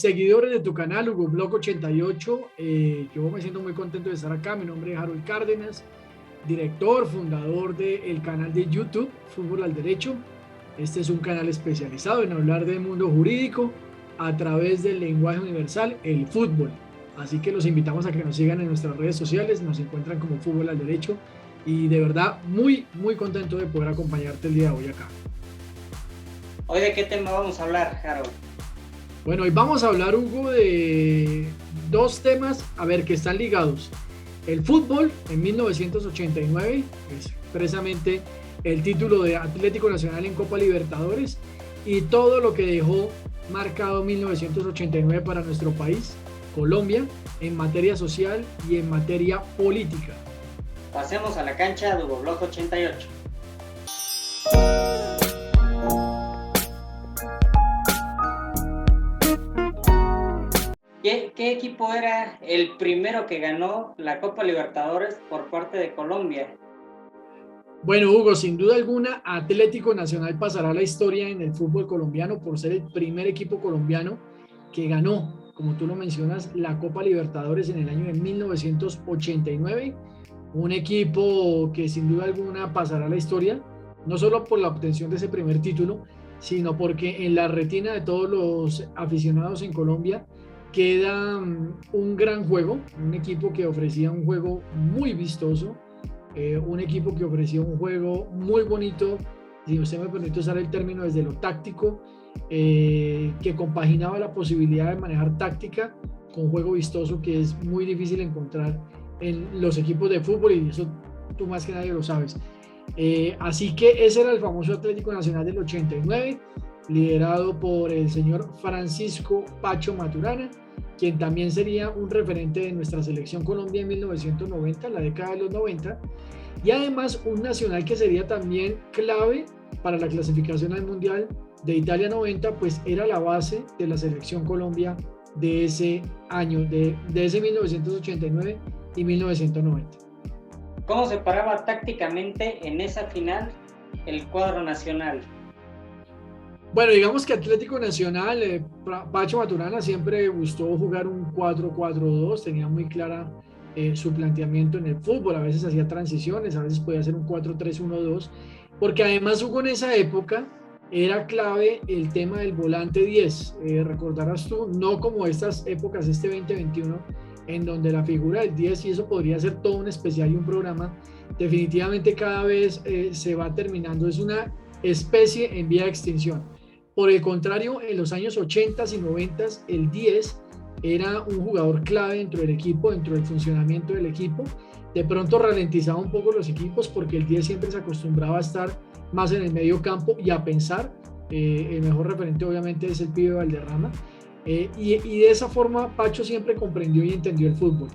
Seguidores de tu canal, Hugo Blog 88, yo me siento muy contento de estar acá. Mi nombre es Harold Cárdenas, director, fundador del canal de YouTube Fútbol al Derecho. Este es un canal especializado en hablar del mundo jurídico a través del lenguaje universal, el fútbol. Así que los invitamos a que nos sigan en nuestras redes sociales, nos encuentran como Fútbol al Derecho y de verdad muy contento de poder acompañarte el día de hoy acá. ¿Hoy de qué tema vamos a hablar, Harold? Bueno, hoy vamos a hablar, Hugo, de dos temas, que están ligados. El fútbol en 1989, es precisamente el título de Atlético Nacional en Copa Libertadores, y todo lo que dejó marcado 1989 para nuestro país, Colombia, en materia social y en materia política. Pasemos a la cancha de Hugo Blog 88. ¿Qué equipo era el primero que ganó la Copa Libertadores por parte de Colombia? Bueno, Hugo, sin duda alguna, Atlético Nacional pasará a la historia en el fútbol colombiano por ser el primer equipo colombiano que ganó, como tú lo mencionas, la Copa Libertadores en el año de 1989. Un equipo que sin duda alguna pasará a la historia, no solo por la obtención de ese primer título, sino porque en la retina de todos los aficionados en Colombia queda un gran juego, un equipo que ofrecía un juego muy vistoso, un equipo que ofrecía un juego muy bonito, si usted me permite usar el término, desde lo táctico, que compaginaba la posibilidad de manejar táctica con juego vistoso, que es muy difícil encontrar en los equipos de fútbol, y eso tú más que nadie lo sabes. Así que ese era el famoso Atlético Nacional del 89, liderado por el señor Francisco Pacho Maturana, quien también sería un referente de nuestra selección Colombia en 1990, la década de los 90, y además un nacional que sería también clave para la clasificación al Mundial de Italia 90, pues era la base de la selección Colombia de ese año, de ese 1989 y 1990. ¿Cómo se paraba tácticamente en esa final el cuadro nacional? Bueno, digamos que Atlético Nacional, Pacho Maturana siempre gustó jugar un 4-4-2, tenía muy clara su planteamiento en el fútbol, a veces hacía transiciones, a veces podía hacer un 4-3-1-2, porque además Hugo, en esa época era clave el tema del volante 10, recordarás tú, no como estas épocas, este 2021, en donde la figura del 10, y eso podría ser todo un especial y un programa, definitivamente cada vez se va terminando, es una especie en vía de extinción. Por el contrario, en los años 80 y 90, el 10 era un jugador clave dentro del equipo, dentro del funcionamiento del equipo. De pronto ralentizaba un poco los equipos porque el 10 siempre se acostumbraba a estar más en el medio campo y a pensar. El mejor referente obviamente es el pibe Valderrama. Y de esa forma Pacho siempre comprendió y entendió el fútbol.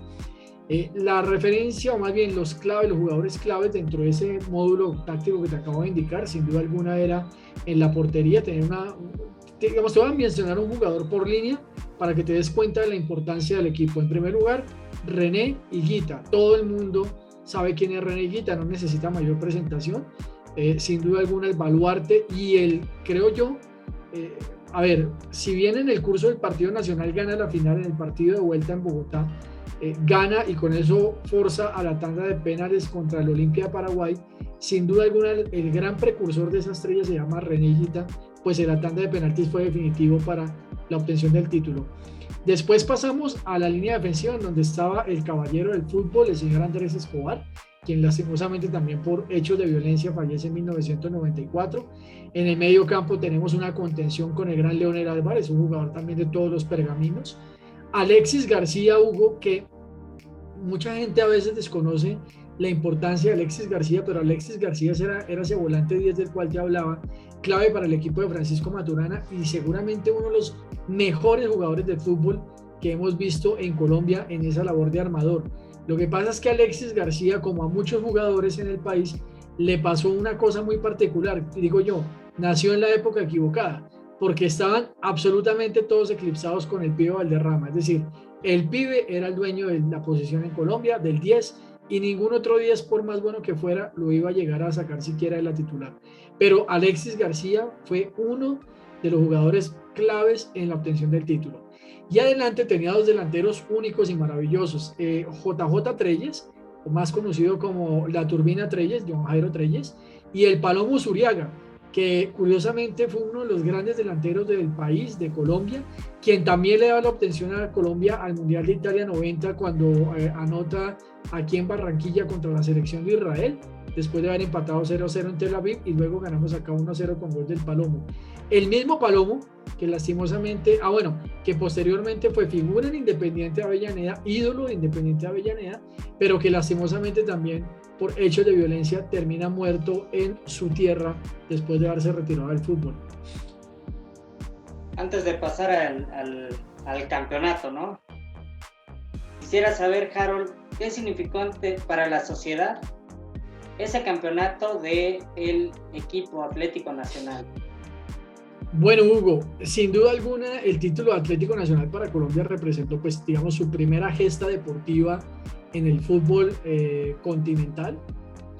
La referencia, o más bien los jugadores claves dentro de ese módulo táctico que te acabo de indicar, sin duda alguna era en la portería, tener digamos, te voy a mencionar un jugador por línea para que te des cuenta de la importancia del equipo. En primer lugar, René Higuita. Todo el mundo sabe quién es René Higuita, no necesita mayor presentación. Sin duda alguna el baluarte y creo yo, si bien en el curso del partido nacional gana la final, en el partido de vuelta en Bogotá, gana y con eso forza a la tanda de penales contra el Olimpia de Paraguay, sin duda alguna el gran precursor de esa estrella se llama René Higuita, pues en la tanda de penaltis fue definitivo para la obtención del título. Después pasamos a la línea defensiva, en donde estaba el caballero del fútbol, el señor Andrés Escobar, quien lastimosamente también por hechos de violencia fallece en 1994. En el medio campo tenemos una contención con el gran Leonel Álvarez, un jugador también de todos los pergaminos. Alexis García, Hugo, que mucha gente a veces desconoce la importancia de Alexis García, pero Alexis García era ese volante 10 del cual te hablaba, clave para el equipo de Francisco Maturana y seguramente uno de los mejores jugadores de fútbol que hemos visto en Colombia en esa labor de armador. Lo que pasa es que Alexis García, como a muchos jugadores en el país, le pasó una cosa muy particular, digo yo, nació en la época equivocada, porque estaban absolutamente todos eclipsados con el pibe Valderrama, es decir, el pibe era el dueño de la posición en Colombia, del 10, y ningún otro 10, por más bueno que fuera, lo iba a llegar a sacar siquiera de la titular. Pero Alexis García fue uno de los jugadores claves en la obtención del título. Y adelante tenía dos delanteros únicos y maravillosos, JJ Trelles, o más conocido como la Turbina Trelles, John Jairo Trelles, y el Palomo Zuriaga, que curiosamente fue uno de los grandes delanteros del país, de Colombia, quien también le da la obtención a Colombia al Mundial de Italia 90 cuando anota aquí en Barranquilla contra la selección de Israel, después de haber empatado 0-0 en Tel Aviv y luego ganamos acá 1-0 con gol del Palomo. El mismo Palomo que lastimosamente, que posteriormente fue figura en Independiente de Avellaneda, ídolo de Independiente de Avellaneda, pero que lastimosamente también por hechos de violencia termina muerto en su tierra después de haberse retirado del fútbol. Antes de pasar al campeonato, ¿no? Quisiera saber, Harold, ¿qué significó para la sociedad ese campeonato del equipo Atlético Nacional? Bueno, Hugo, sin duda alguna el título de Atlético Nacional para Colombia representó, pues, digamos, su primera gesta deportiva en el fútbol continental.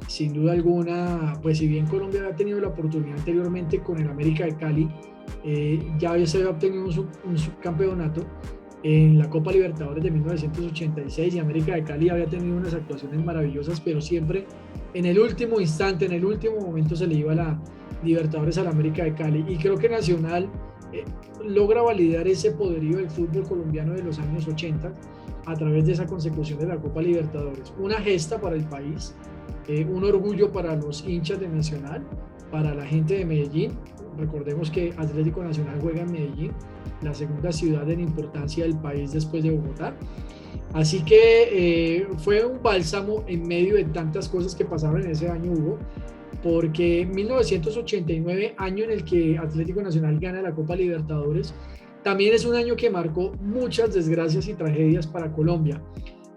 Sin duda alguna, pues si bien Colombia había tenido la oportunidad anteriormente con el América de Cali, ya se había obtenido un subcampeonato en la Copa Libertadores de 1986 y América de Cali había tenido unas actuaciones maravillosas, pero siempre en el último instante, en el último momento se le iba la Libertadores a la América de Cali, y creo que Nacional logra validar ese poderío del fútbol colombiano de los años 80 a través de esa consecución de la Copa Libertadores. Una gesta para el país, un orgullo para los hinchas de Nacional, para la gente de Medellín. Recordemos que Atlético Nacional juega en Medellín, la segunda ciudad en importancia del país después de Bogotá. Así que fue un bálsamo en medio de tantas cosas que pasaron en ese año, Hugo, porque 1989, año en el que Atlético Nacional gana la Copa Libertadores, también es un año que marcó muchas desgracias y tragedias para Colombia.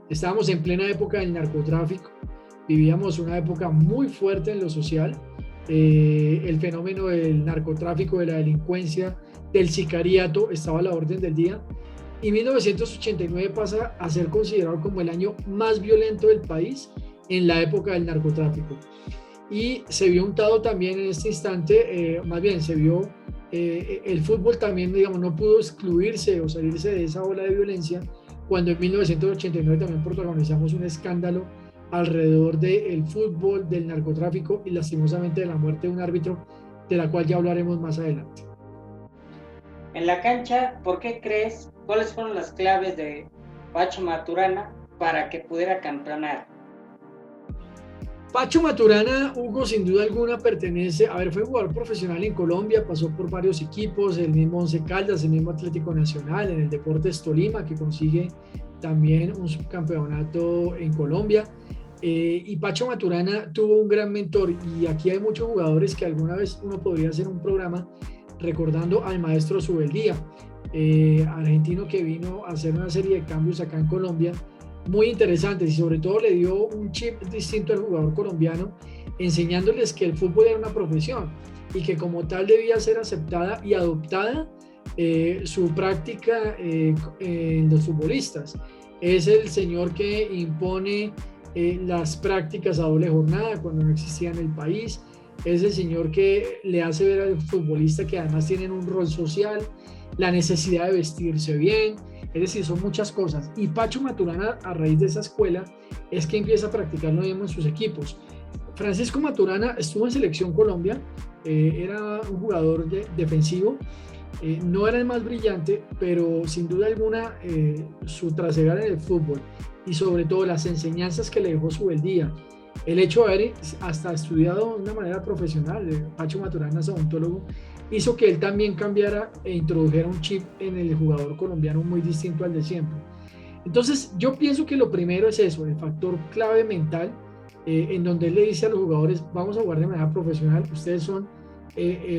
Estábamos en plena época del narcotráfico, vivíamos una época muy fuerte en lo social, el fenómeno del narcotráfico, de la delincuencia, del sicariato estaba a la orden del día, y 1989 pasa a ser considerado como el año más violento del país en la época del narcotráfico. Y se vio untado también en este instante, más bien se vio el fútbol también, digamos, no pudo excluirse o salirse de esa ola de violencia cuando en 1989 también protagonizamos un escándalo alrededor del fútbol, del narcotráfico y lastimosamente de la muerte de un árbitro, de la cual ya hablaremos más adelante. En la cancha, ¿por qué crees? ¿Cuáles fueron las claves de Pacho Maturana para que pudiera campeonar? Pacho Maturana, Hugo, sin duda alguna pertenece, fue jugador profesional en Colombia, pasó por varios equipos, el mismo Once Caldas, el mismo Atlético Nacional, en el Deportes Tolima, que consigue también un subcampeonato en Colombia. Y Pacho Maturana tuvo un gran mentor, y aquí hay muchos jugadores que alguna vez uno podría hacer un programa recordando al maestro Subeldía, argentino que vino a hacer una serie de cambios acá en Colombia muy interesantes, y sobre todo le dio un chip distinto al jugador colombiano, enseñándoles que el fútbol era una profesión y que como tal debía ser aceptada y adoptada su práctica en los futbolistas. Es el señor que impone las prácticas a doble jornada cuando no existía en el país. Es el señor que le hace ver al futbolista que además tienen un rol social, la necesidad de vestirse bien, es decir, son muchas cosas. Y Pacho Maturana, a raíz de esa escuela, es que empieza a practicar lo mismo en sus equipos. Francisco Maturana estuvo en Selección Colombia, era un jugador defensivo, no era el más brillante, pero sin duda alguna su trasegar en el fútbol y sobre todo las enseñanzas que le dejó Subeldía, el hecho de haber hasta estudiado de una manera profesional, Pacho Maturana es odontólogo, hizo que él también cambiara e introdujera un chip en el jugador colombiano muy distinto al de siempre. Entonces yo pienso que lo primero es eso, el factor clave mental, en donde él le dice a los jugadores, vamos a jugar de manera profesional, ustedes son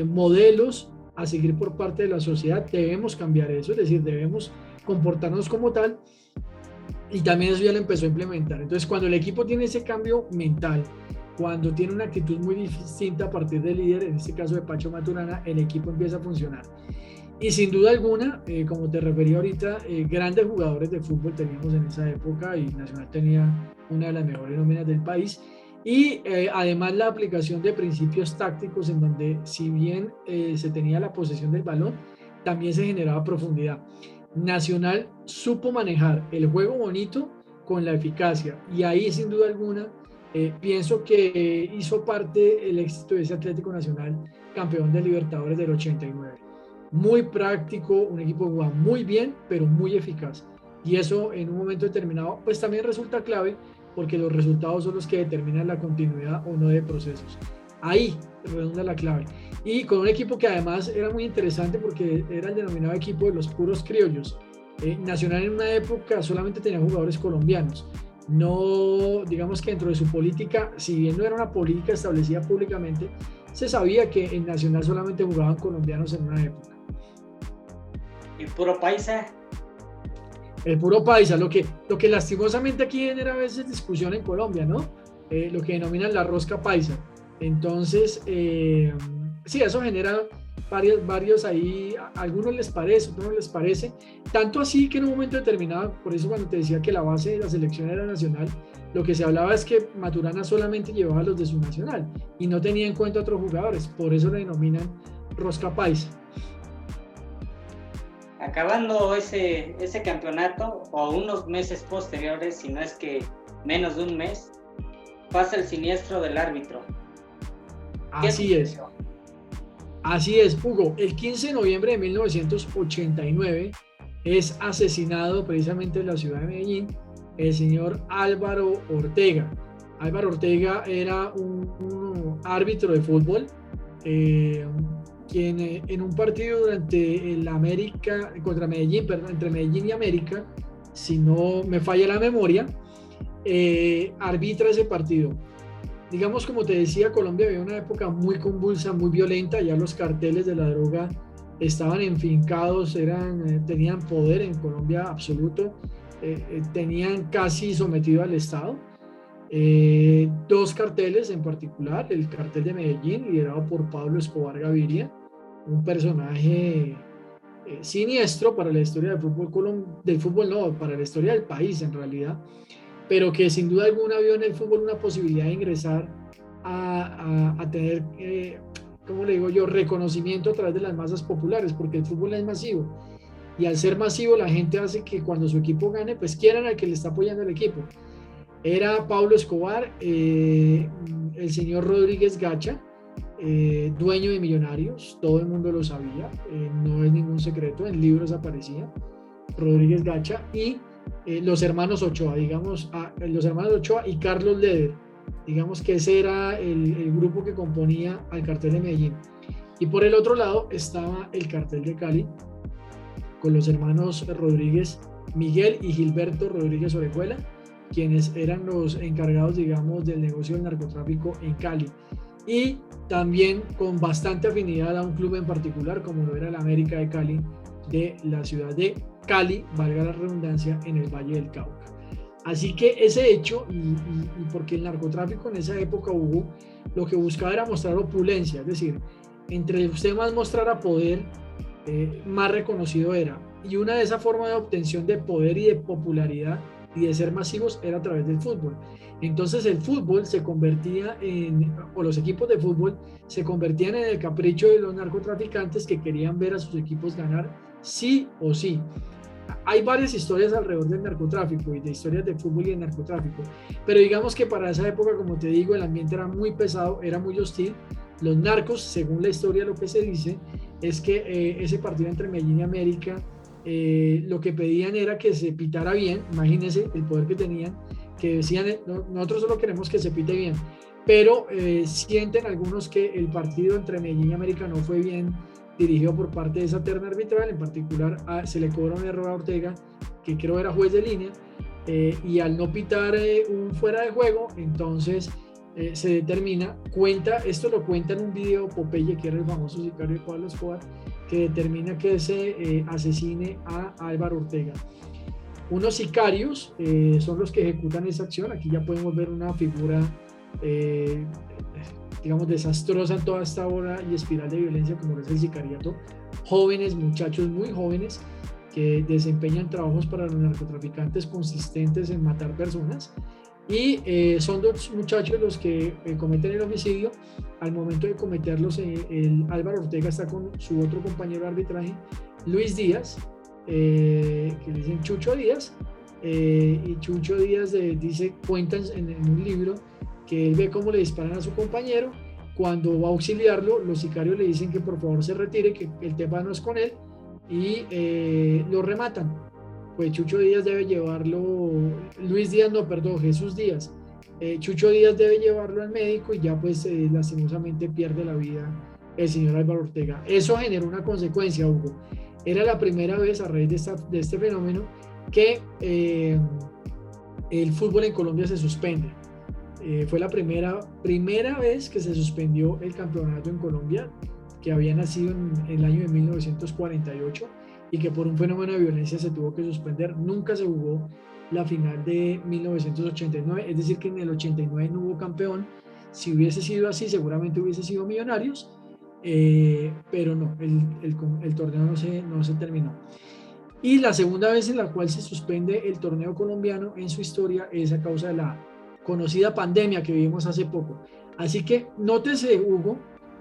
modelos a seguir por parte de la sociedad, debemos cambiar eso, es decir, debemos comportarnos como tal, y también eso ya lo empezó a implementar. Entonces cuando el equipo tiene ese cambio mental, cuando tiene una actitud muy distinta a partir del líder, en este caso de Pacho Maturana, el equipo empieza a funcionar. Y sin duda alguna, como te referí ahorita, grandes jugadores de fútbol teníamos en esa época y Nacional tenía una de las mejores nóminas del país. Y además la aplicación de principios tácticos en donde si bien se tenía la posesión del balón, también se generaba profundidad. Nacional supo manejar el juego bonito con la eficacia, y ahí sin duda alguna pienso que hizo parte el éxito de ese Atlético Nacional, campeón de Libertadores del 89. Muy práctico, un equipo que juega muy bien, pero muy eficaz. Y eso en un momento determinado, pues también resulta clave, porque los resultados son los que determinan la continuidad o no de procesos. Ahí redunda la clave. Y con un equipo que además era muy interesante porque era el denominado equipo de los puros criollos. Nacional en una época solamente tenía jugadores colombianos. No, digamos que dentro de su política, si bien no era una política establecida públicamente, se sabía que en Nacional solamente jugaban colombianos en una época. ¿Y puro paisa? El puro paisa, lo que lastimosamente aquí genera a veces discusión en Colombia, ¿no? Lo que denominan la rosca paisa. Entonces, sí, eso genera varios ahí, a algunos les parece, a otros no les parece, tanto así que en un momento determinado, por eso cuando te decía que la base de la selección era nacional, lo que se hablaba es que Maturana solamente llevaba a los de su nacional y no tenía en cuenta a otros jugadores, por eso le denominan rosca paisa. Acabando ese campeonato, o unos meses posteriores, si no es que menos de un mes, pasa el siniestro del árbitro. Así es. Así es, Hugo. El 15 de noviembre de 1989 es asesinado precisamente en la ciudad de Medellín el señor Álvaro Ortega. Álvaro Ortega era un árbitro de fútbol, quien en un partido durante el América contra Medellín, perdón, entre Medellín y América, si no me falla la memoria, arbitra ese partido. Digamos, como te decía, Colombia había una época muy convulsa, muy violenta, ya los carteles de la droga estaban enfincados, tenían poder en Colombia absoluto, tenían casi sometido al Estado. Dos carteles en particular, el cartel de Medellín, liderado por Pablo Escobar Gaviria, un personaje siniestro para la historia del fútbol, no, para la historia del país en realidad, pero que sin duda alguna vio en el fútbol una posibilidad de ingresar a tener, ¿cómo le digo yo?, reconocimiento a través de las masas populares, porque el fútbol es masivo, y al ser masivo la gente hace que cuando su equipo gane, pues quieran al que le está apoyando el equipo. Era Pablo Escobar, el señor Rodríguez Gacha, dueño de Millonarios, todo el mundo lo sabía, no es ningún secreto, en libros aparecía, Rodríguez Gacha, y los hermanos Ochoa, digamos, los hermanos Ochoa y Carlos Leder, digamos que ese era el grupo que componía al cartel de Medellín. Y por el otro lado estaba el cartel de Cali, con los hermanos Rodríguez, Miguel y Gilberto Rodríguez Orejuela, quienes eran los encargados, digamos, del negocio del narcotráfico en Cali. Y también con bastante afinidad a un club en particular, como lo era el América de Cali, de la ciudad de Cali, valga la redundancia, en el Valle del Cauca. Así que ese hecho, y porque el narcotráfico en esa época hubo, lo que buscaba era mostrar opulencia, es decir, entre usted más mostrara poder, más reconocido era. Y una de esas formas de obtención de poder y de popularidad y de ser masivos era a través del fútbol. Entonces el fútbol se convertía o los equipos de fútbol se convertían en el capricho de los narcotraficantes que querían ver a sus equipos ganar sí o sí. Hay varias historias alrededor del narcotráfico y de historias de fútbol y de narcotráfico, pero digamos que para esa época, como te digo, el ambiente era muy pesado, era muy hostil. Los narcos, según la historia, lo que se dice es que ese partido entre Medellín y América, lo que pedían era que se pitara bien. Imagínense el poder que tenían, que decían, nosotros solo queremos que se pite bien, pero sienten algunos que el partido entre Medellín y América no fue bien dirigido por parte de esa terna arbitral. En particular se le cobró un error a Ortega, que creo era juez de línea, y al no pitar un fuera de juego, entonces se determina, esto lo cuenta en un video Popeye, que era el famoso sicario de Pablo Escobar, que determina que se asesine a Álvaro Ortega. Unos sicarios son los que ejecutan esa acción. Aquí ya podemos ver una figura digamos desastrosa en toda esta ola y espiral de violencia como es el sicariato. Jóvenes, muchachos muy jóvenes que desempeñan trabajos para los narcotraficantes consistentes en matar personas, y son dos muchachos los que cometen el homicidio. Al momento de cometerlos, el Álvaro Ortega está con su otro compañero de arbitraje, Luis Díaz, que le dicen Chucho Díaz, y Chucho Díaz cuenta en un libro que él ve cómo le disparan a su compañero. Cuando va a auxiliarlo, los sicarios le dicen que por favor se retire, que el tema no es con él, y lo rematan. Pues Chucho Díaz debe llevarlo, Jesús Díaz. Chucho Díaz debe llevarlo al médico y ya pues lastimosamente pierde la vida el señor Álvaro Ortega. Eso generó una consecuencia, Hugo. Era la primera vez a raíz de este fenómeno que el fútbol en Colombia se suspende. Fue la primera vez que se suspendió el campeonato en Colombia, que había nacido en el año de 1948 y que por un fenómeno de violencia se tuvo que suspender. Nunca se jugó la final de 1989, es decir que en el 89 no hubo campeón. Si hubiese sido así, seguramente hubiese sido Millonarios, pero no, el torneo no se terminó. Y la segunda vez en la cual se suspende el torneo colombiano en su historia es a causa de la conocida pandemia que vivimos hace poco. Así que nótese, Hugo,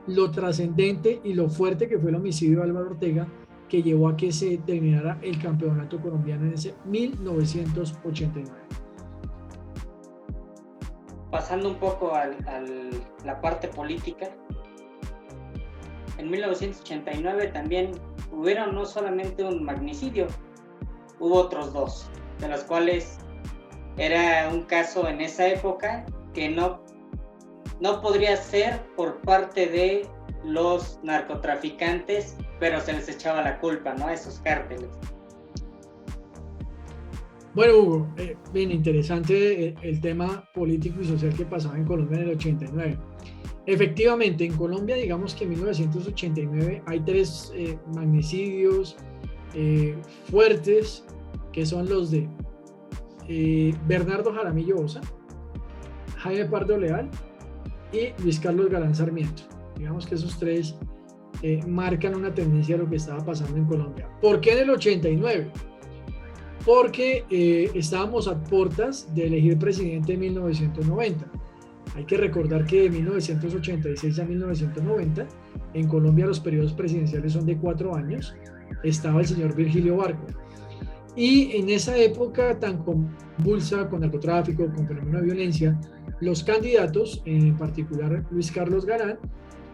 lo trascendente y lo fuerte que fue el homicidio de Álvaro Ortega, que llevó a que se terminara el campeonato colombiano en ese 1989. Pasando un poco a la parte política, en 1989 también hubieron no solamente un magnicidio, hubo otros dos, de los cuales era un caso en esa época que no podría ser por parte de los narcotraficantes, pero se les echaba la culpa, ¿no?, a esos cárteles. Bueno, Hugo, bien interesante el tema político y social que pasaba en Colombia en el 89. Efectivamente, en Colombia, digamos que en 1989 hay tres magnicidios fuertes, que son los de Bernardo Jaramillo Osa, Jaime Pardo Leal y Luis Carlos Galán Sarmiento. Digamos que esos tres marcan una tendencia de lo que estaba pasando en Colombia. ¿Por qué en el 89? Porque estábamos a puertas de elegir presidente en 1990. Hay que recordar que de 1986 a 1990 en Colombia los periodos presidenciales son de 4 años. Estaba el señor Virgilio Barco. Y en esa época tan convulsa con narcotráfico, con fenómeno de violencia, los candidatos, en particular Luis Carlos Galán,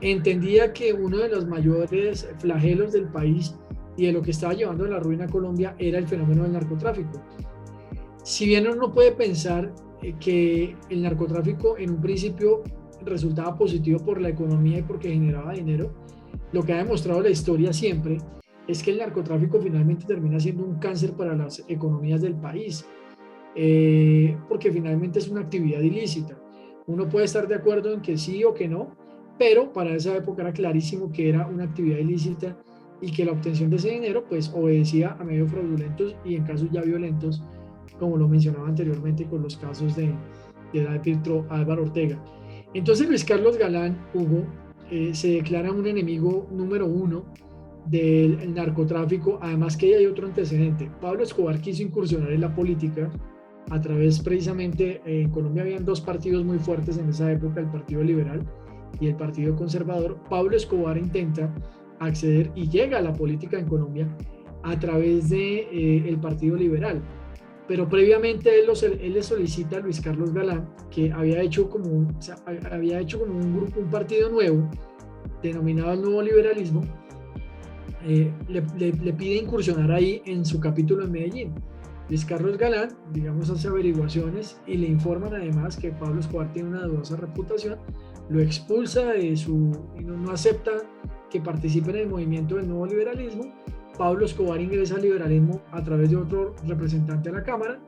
entendía que uno de los mayores flagelos del país y de lo que estaba llevando a la ruina a Colombia era el fenómeno del narcotráfico. Si bien uno puede pensar que el narcotráfico en un principio resultaba positivo por la economía y porque generaba dinero, lo que ha demostrado la historia siempre es que el narcotráfico finalmente termina siendo un cáncer para las economías del país, porque finalmente es una actividad ilícita. Uno puede estar de acuerdo en que sí o que no, pero para esa época era clarísimo que era una actividad ilícita y que la obtención de ese dinero pues obedecía a medios fraudulentos y en casos ya violentos, como lo mencionaba anteriormente con los casos de Álvaro Ortega. Entonces Luis Carlos Galán, Hugo, se declara un enemigo número 1 del narcotráfico, además que hay otro antecedente. Pablo Escobar quiso incursionar en la política a través precisamente, en Colombia habían dos partidos muy fuertes en esa época, el Partido Liberal y el Partido Conservador. Pablo Escobar intenta acceder y llega a la política en Colombia a través de el Partido Liberal, pero previamente él le solicita a Luis Carlos Galán, que había hecho como un partido nuevo denominado el Nuevo Liberalismo, le pide incursionar ahí en su capítulo en Medellín. Luis Carlos Galán, digamos, hace averiguaciones y le informan además que Pablo Escobar tiene una dudosa reputación, lo expulsa de y no acepta que participe en el movimiento del Nuevo Liberalismo. Pablo Escobar ingresa al liberalismo a través de otro representante a la Cámara,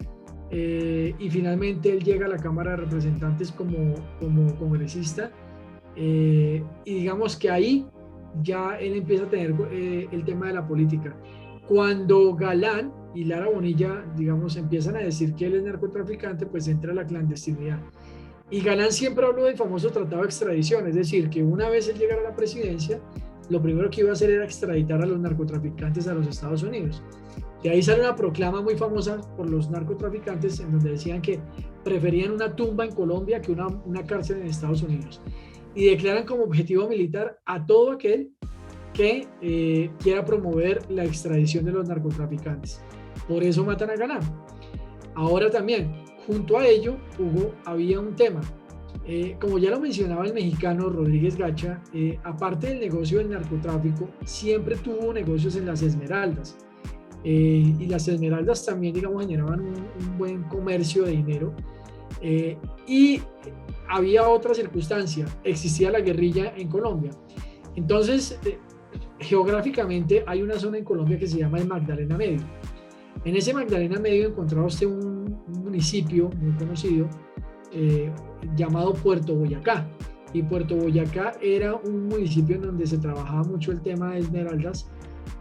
y finalmente él llega a la Cámara de Representantes como congresista, y digamos que ahí ya él empieza a tener el tema de la política. Cuando Galán y Lara Bonilla, digamos, empiezan a decir que él es narcotraficante, pues entra a la clandestinidad. Y Galán siempre habló del famoso tratado de extradición, es decir, que una vez él llegara a la presidencia, lo primero que iba a hacer era extraditar a los narcotraficantes a los Estados Unidos. De ahí sale una proclama muy famosa por los narcotraficantes en donde decían que preferían una tumba en Colombia que una cárcel en Estados Unidos. Y declaran como objetivo militar a todo aquel que quiera promover la extradición de los narcotraficantes. Por eso matan a Galán. Ahora también, junto a ello, Hugo, había un tema. Como ya lo mencionaba el mexicano Rodríguez Gacha, aparte del negocio del narcotráfico, siempre tuvo negocios en las esmeraldas. Y las esmeraldas también, digamos, generaban un buen comercio de dinero. Y había otra circunstancia, existía la guerrilla en Colombia. Entonces, geográficamente hay una zona en Colombia que se llama el Magdalena Medio. En ese Magdalena Medio encontraba usted un municipio muy conocido llamado Puerto Boyacá. Y Puerto Boyacá era un municipio en donde se trabajaba mucho el tema de esmeraldas,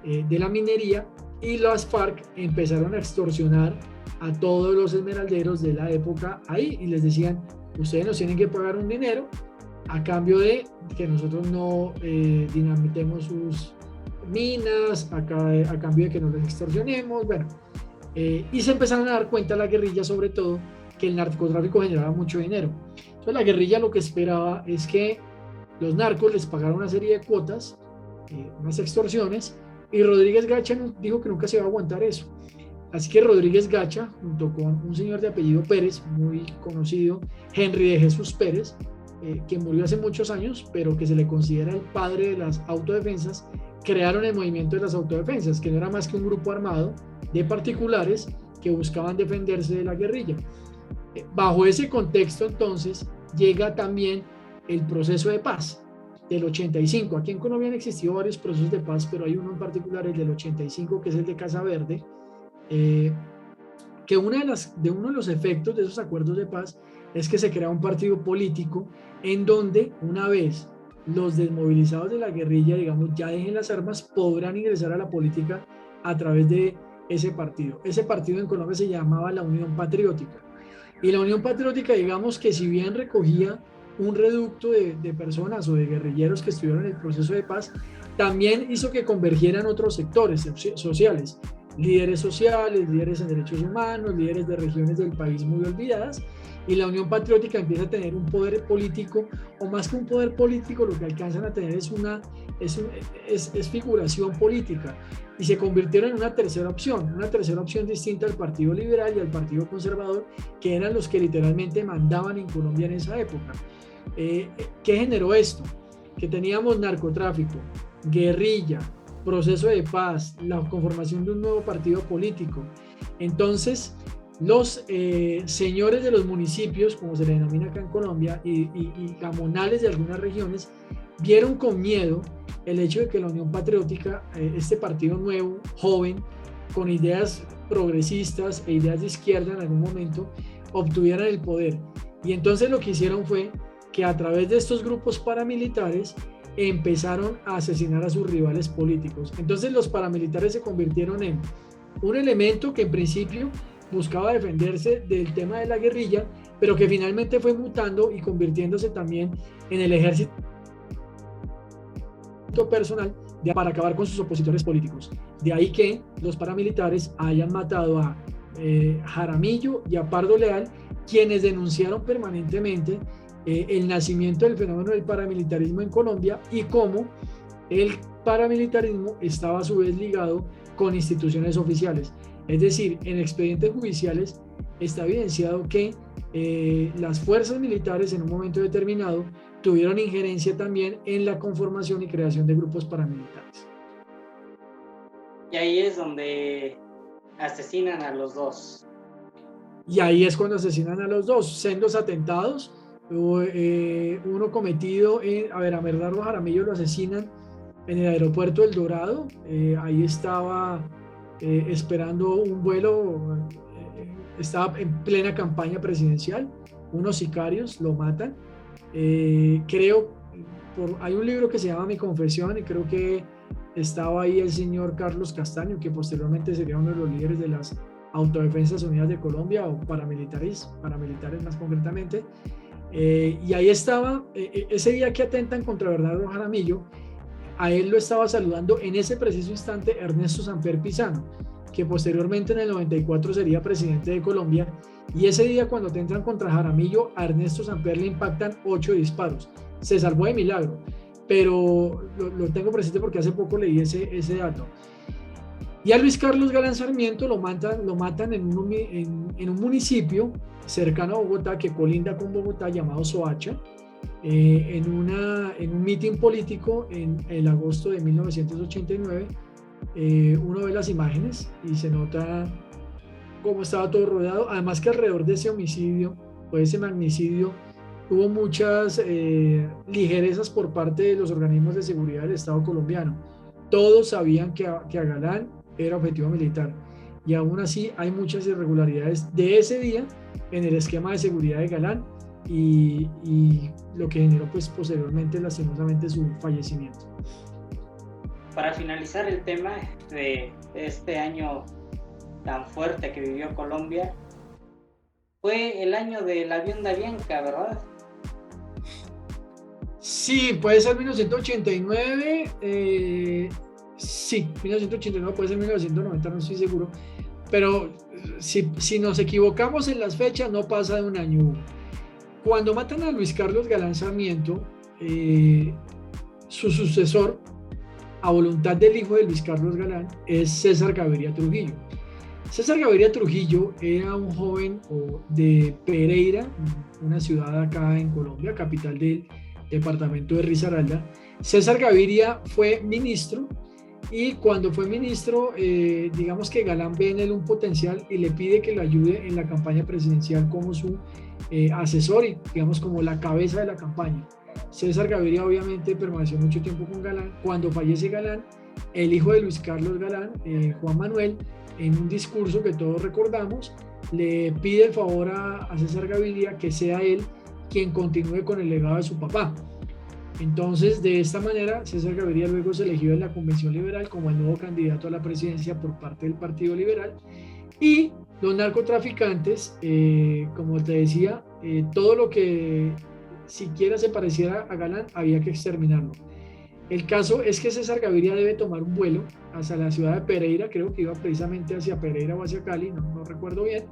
de la minería, y las FARC empezaron a extorsionar a todos los esmeralderos de la época ahí y les decían, ustedes nos tienen que pagar un dinero a cambio de que nosotros no dinamitemos sus minas, a cambio de que no les extorsionemos, bueno. Y se empezaron a dar cuenta la guerrilla, sobre todo, que el narcotráfico generaba mucho dinero. Entonces la guerrilla lo que esperaba es que los narcos les pagaran una serie de cuotas, unas extorsiones, y Rodríguez Gacha dijo que nunca se iba a aguantar eso. Así que Rodríguez Gacha, junto con un señor de apellido Pérez, muy conocido, Henry de Jesús Pérez, que murió hace muchos años, pero que se le considera el padre de las autodefensas, crearon el movimiento de las autodefensas, que no era más que un grupo armado de particulares que buscaban defenderse de la guerrilla. Bajo ese contexto, entonces, llega también el proceso de paz del 85. Aquí en Colombia han existido varios procesos de paz, pero hay uno en particular, el del 85, que es el de Casa Verde, que uno de los efectos de esos acuerdos de paz es que se crea un partido político en donde, una vez los desmovilizados de la guerrilla, digamos, ya dejen las armas, podrán ingresar a la política a través de ese partido. Ese partido en Colombia se llamaba la Unión Patriótica. Y la Unión Patriótica, digamos que si bien recogía un reducto de personas o de guerrilleros que estuvieron en el proceso de paz, también hizo que convergieran otros sectores sociales, líderes sociales, líderes en derechos humanos, líderes de regiones del país muy olvidadas, y la Unión Patriótica empieza a tener un poder político, o más que un poder político, lo que alcanzan a tener es figuración política, y se convirtieron en una tercera opción distinta al Partido Liberal y al Partido Conservador, que eran los que literalmente mandaban en Colombia en esa época. ¿Qué generó esto? Que teníamos narcotráfico, guerrilla, proceso de paz, la conformación de un nuevo partido político. Entonces, los señores de los municipios, como se le denomina acá en Colombia, y gamonales de algunas regiones, vieron con miedo el hecho de que la Unión Patriótica, este partido nuevo, joven, con ideas progresistas e ideas de izquierda en algún momento, obtuvieran el poder. Y entonces lo que hicieron fue que a través de estos grupos paramilitares empezaron a asesinar a sus rivales políticos. Entonces los paramilitares se convirtieron en un elemento que en principio buscaba defenderse del tema de la guerrilla, pero que finalmente fue mutando y convirtiéndose también en el ejército personal para acabar con sus opositores políticos. De ahí que los paramilitares hayan matado a Jaramillo y a Pardo Leal, quienes denunciaron permanentemente el nacimiento del fenómeno del paramilitarismo en Colombia y cómo el paramilitarismo estaba a su vez ligado con instituciones oficiales. Es decir, en expedientes judiciales está evidenciado que las fuerzas militares en un momento determinado tuvieron injerencia también en la conformación y creación de grupos paramilitares. Y ahí es donde asesinan a los dos. Y ahí es cuando asesinan a los dos, sendos atentados. Uno cometido a Bernardo Jaramillo lo asesinan en el aeropuerto del Dorado. Ahí estaba esperando un vuelo, estaba en plena campaña presidencial. Unos sicarios lo matan. Hay un libro que se llama Mi Confesión, y creo que estaba ahí el señor Carlos Castaño, que posteriormente sería uno de los líderes de las Autodefensas Unidas de Colombia, o paramilitares más concretamente. Y ahí estaba, ese día que atentan contra Bernardo Jaramillo, a él lo estaba saludando en ese preciso instante Ernesto Samper Pizano, que posteriormente en el 94 sería presidente de Colombia. Y ese día, cuando atentan contra Jaramillo, a Ernesto Samper le impactan 8 disparos. Se salvó de milagro, pero lo tengo presente porque hace poco leí ese dato. Y a Luis Carlos Galán Sarmiento lo matan en un municipio cercano a Bogotá, que colinda con Bogotá, llamado Soacha, en un mitin político en el agosto de 1989. Uno ve las imágenes y se nota cómo estaba todo rodeado. Además que alrededor de ese homicidio o ese magnicidio hubo muchas ligerezas por parte de los organismos de seguridad del Estado colombiano. Todos sabían que a Galán era objetivo militar, y aún así hay muchas irregularidades de ese día en el esquema de seguridad de Galán, y lo que generó pues posteriormente lastimosamente su fallecimiento. Para finalizar el tema de este año tan fuerte que vivió Colombia, fue el año del avión de Avianca, ¿verdad? Sí, puede ser 1989, sí, 1989, puede ser 1990, no estoy seguro, pero si nos equivocamos en las fechas no pasa de un año. Cuando matan a Luis Carlos Galán Sarmiento, su sucesor, a voluntad del hijo de Luis Carlos Galán, es César Gaviria Trujillo. César Gaviria Trujillo era un joven de Pereira, una ciudad acá en Colombia, capital del departamento de Risaralda. César Gaviria fue ministro, y cuando fue ministro, digamos que Galán ve en él un potencial y le pide que le ayude en la campaña presidencial como su asesor y digamos como la cabeza de la campaña. César Gaviria obviamente permaneció mucho tiempo con Galán. Cuando fallece Galán, el hijo de Luis Carlos Galán, Juan Manuel, en un discurso que todos recordamos, le pide el favor a César Gaviria que sea él quien continúe con el legado de su papá. Entonces, de esta manera, César Gaviria luego se eligió en la Convención Liberal como el nuevo candidato a la presidencia por parte del Partido Liberal. Y los narcotraficantes, como te decía, todo lo que siquiera se pareciera a Galán había que exterminarlo. El caso es que César Gaviria debe tomar un vuelo hacia la ciudad de Pereira, creo que iba precisamente hacia Pereira o hacia Cali, no recuerdo bien,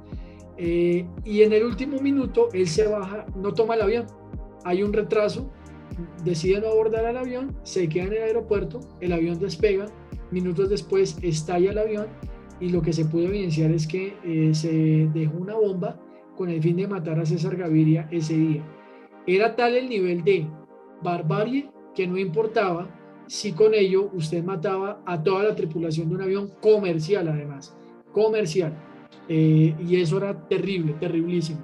y en el último minuto él se baja, no toma el avión, hay un retraso, decide no abordar al avión, se queda en el aeropuerto, el avión despega, minutos después estalla el avión, y lo que se pudo evidenciar es que se dejó una bomba con el fin de matar a César Gaviria ese día. Era tal el nivel de barbarie que no importaba si con ello usted mataba a toda la tripulación de un avión comercial, además, comercial. Y eso era terrible, terriblísimo.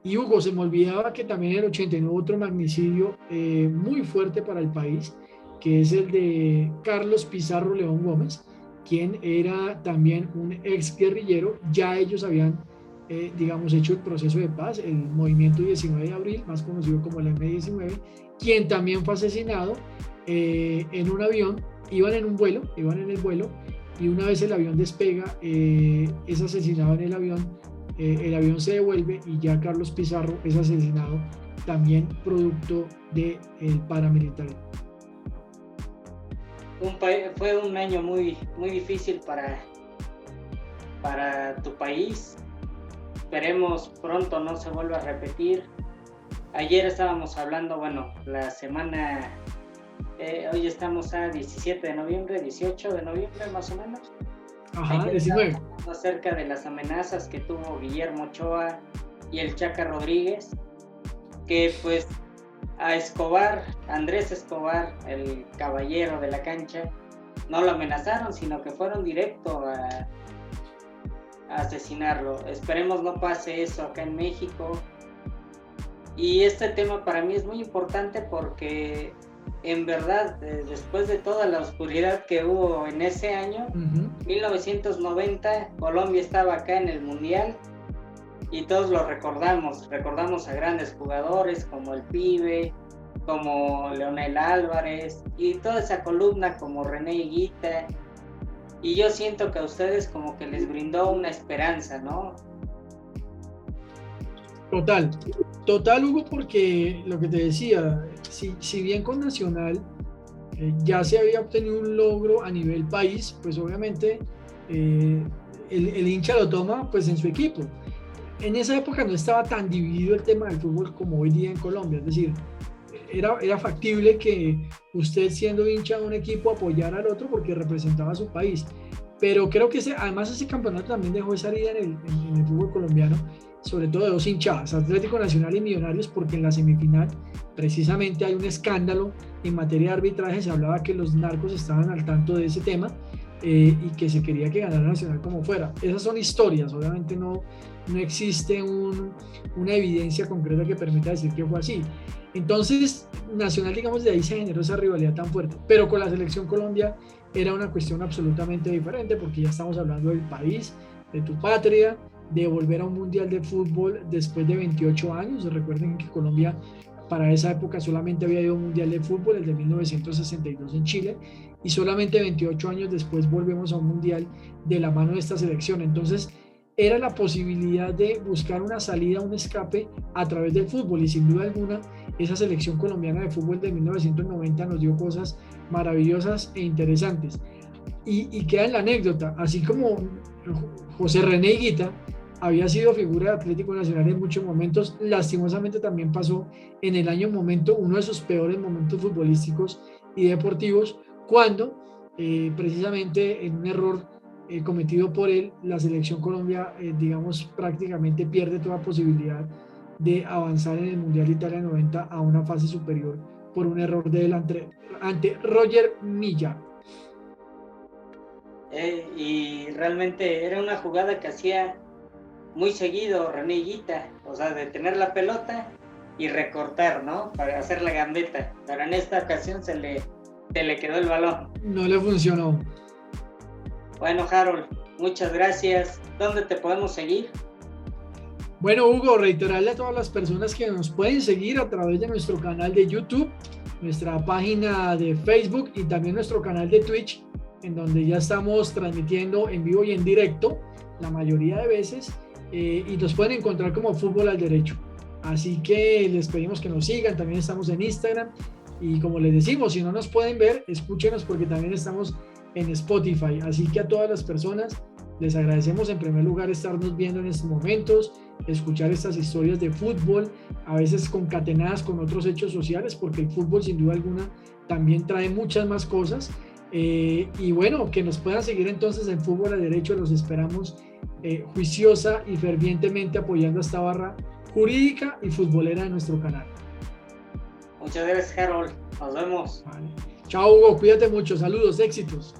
Y Hugo, se me olvidaba que también en el 89 otro magnicidio muy fuerte para el país, que es el de Carlos Pizarro León Gómez, quien era también un ex guerrillero. Ya ellos habían, digamos, hecho el proceso de paz, el movimiento 19 de abril, más conocido como el M-19, quien también fue asesinado en un avión. Iban en el vuelo, y una vez el avión despega, es asesinado en el avión se devuelve, y ya Carlos Pizarro es asesinado también producto del paramilitarismo. Fue un año muy, muy difícil para tu país. Esperemos pronto no se vuelva a repetir. Ayer estábamos hablando, la semana, hoy estamos a 17 de noviembre, 18 de noviembre más o menos. Ajá, 19. Acerca de las amenazas que tuvo Guillermo Ochoa y el Chaca Rodríguez, que pues a Andrés Escobar, el caballero de la cancha, no lo amenazaron, sino que fueron directo a asesinarlo. Esperemos no pase eso acá en México. Y este tema para mí es muy importante porque en verdad, después de toda la oscuridad que hubo en ese año, 1990, Colombia estaba acá en el Mundial y todos lo recordamos a grandes jugadores como el Pibe, como Leonel Álvarez y toda esa columna como René Higuita, y yo siento que a ustedes como que les brindó una esperanza, ¿no? Total, Hugo, porque lo que te decía, si bien con Nacional ya se había obtenido un logro a nivel país, pues obviamente el hincha lo toma pues en su equipo. En esa época no estaba tan dividido el tema del fútbol como hoy día en Colombia, es decir, era factible que usted, siendo hincha de un equipo, apoyara al otro porque representaba a su país. Pero creo que además ese campeonato también dejó esa herida en el fútbol colombiano, sobre todo de dos hinchadas, Atlético Nacional y Millonarios, porque en la semifinal precisamente hay un escándalo en materia de arbitraje. Se hablaba que los narcos estaban al tanto de ese tema, y que se quería que ganara Nacional como fuera. Esas son historias, obviamente no existe una evidencia concreta que permita decir que fue así. Entonces, Nacional, digamos, de ahí se generó esa rivalidad tan fuerte, pero con la selección Colombia era una cuestión absolutamente diferente, porque ya estamos hablando del país, de tu patria, de volver a un mundial de fútbol después de 28 años. Recuerden que Colombia para esa época solamente había ido a un mundial de fútbol, el de 1962 en Chile, y solamente 28 años después volvemos a un mundial de la mano de esta selección. Entonces era la posibilidad de buscar una salida, un escape a través del fútbol, y sin duda alguna esa selección colombiana de fútbol de 1990 nos dio cosas maravillosas e interesantes. Y queda en la anécdota, así como José René Higuita había sido figura de Atlético Nacional en muchos momentos, lastimosamente también pasó en el año momento, uno de sus peores momentos futbolísticos y deportivos, cuando precisamente en un error cometido por él, la selección Colombia, digamos, prácticamente pierde toda posibilidad de avanzar en el Mundial de Italia 90 a una fase superior por un error de él ante Roger Milla. Y realmente era una jugada que hacía muy seguido René Higuita, o sea, de tener la pelota y recortar, ¿no? Para hacer la gambeta, pero en esta ocasión se le quedó el balón. No le funcionó. Bueno, Harold, muchas gracias. ¿Dónde te podemos seguir? Bueno, Hugo, reiterarle a todas las personas que nos pueden seguir a través de nuestro canal de YouTube, nuestra página de Facebook y también nuestro canal de Twitch, en donde ya estamos transmitiendo en vivo y en directo la mayoría de veces, y nos pueden encontrar como Fútbol al Derecho. Así que les pedimos que nos sigan. También estamos en Instagram, y como les decimos, si no nos pueden ver, escúchenos, porque también estamos en Spotify. Así que a todas las personas les agradecemos en primer lugar estarnos viendo en estos momentos, escuchar estas historias de fútbol, a veces concatenadas con otros hechos sociales, porque el fútbol sin duda alguna también trae muchas más cosas. Y bueno, que nos puedan seguir entonces en Fútbol al Derecho. Los esperamos juiciosa y fervientemente apoyando esta barra jurídica y futbolera de nuestro canal. Muchas gracias, Harold. Nos vemos. Vale. Chao, Hugo, cuídate mucho, saludos, éxitos.